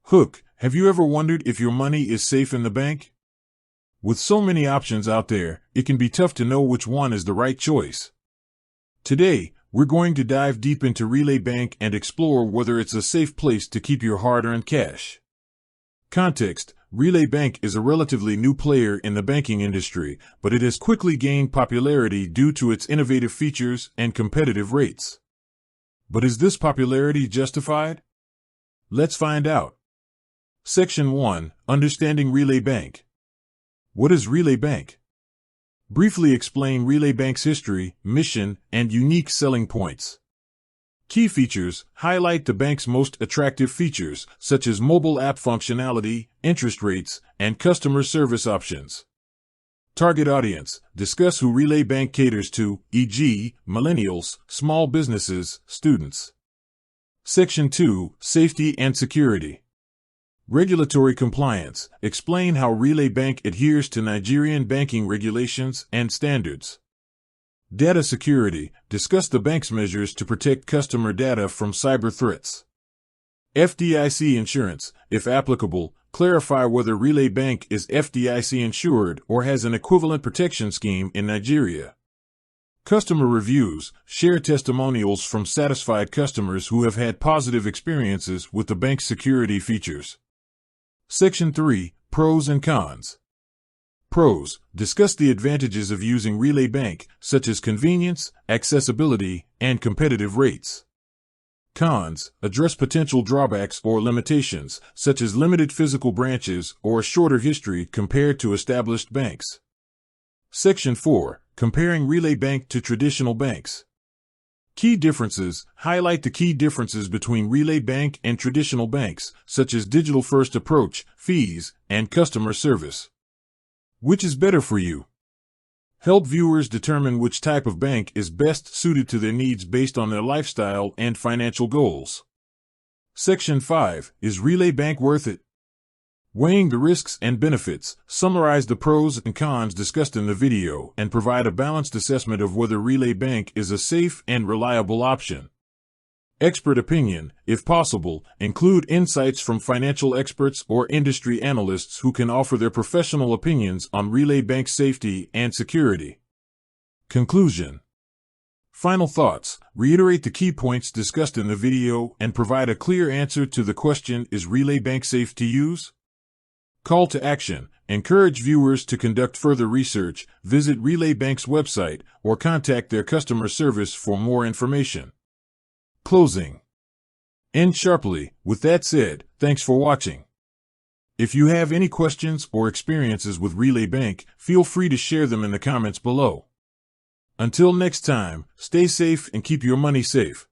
Hook, have you ever wondered if your money is safe in the bank? With so many options out there, it can be tough to know which one is the right choice. Today, we're going to dive deep into Relay Bank and explore whether it's a safe place to keep your hard-earned cash. Context: Relay Bank is a relatively new player in the banking industry, but it has quickly gained popularity due to its innovative features and competitive rates. But is this popularity justified? Let's find out. Section 1. Understanding Relay Bank. What is Relay Bank? Briefly explain Relay Bank's history, mission, and unique selling points. Key features: highlight the bank's most attractive features, such as mobile app functionality, interest rates, and customer service options. Target audience: discuss who Relay Bank caters to, e.g., millennials, small businesses, students. Section 2. Safety and security. Regulatory compliance. Explain how Relay Bank adheres to Nigerian banking regulations and standards. Data security. Discuss the bank's measures to protect customer data from cyber threats. FDIC insurance. If applicable, clarify whether Relay Bank is FDIC insured or has an equivalent protection scheme in Nigeria. Customer reviews. Share testimonials from satisfied customers who have had positive experiences with the bank's security features. Section 3. Pros and cons. Pros. Discuss the advantages of using Relay Bank, such as convenience, accessibility, and competitive rates. Cons. Address potential drawbacks or limitations, such as limited physical branches or a shorter history compared to established banks. Section 4. Comparing Relay Bank to traditional banks. Key differences. Highlight the key differences between Relay Bank and traditional banks, such as digital-first approach, fees, and customer service. Which is better for you? Help viewers determine which type of bank is best suited to their needs based on their lifestyle and financial goals. Section 5. Is Relay Bank worth it? Weighing the risks and benefits. Summarize the pros and cons discussed in the video and provide a balanced assessment of whether Relay Bank is a safe and reliable option. Expert opinion. If possible, include insights from financial experts or industry analysts who can offer their professional opinions on Relay Bank's safety and security. Conclusion. Final thoughts. Reiterate the key points discussed in the video and provide a clear answer to the question: is Relay Bank safe to use? Call to action. Encourage viewers to conduct further research, visit Relay Bank's website, or contact their customer service for more information. Closing. End sharply. With that said, thanks for watching. If you have any questions or experiences with Relay Bank, feel free to share them in the comments below. Until next time, stay safe and keep your money safe.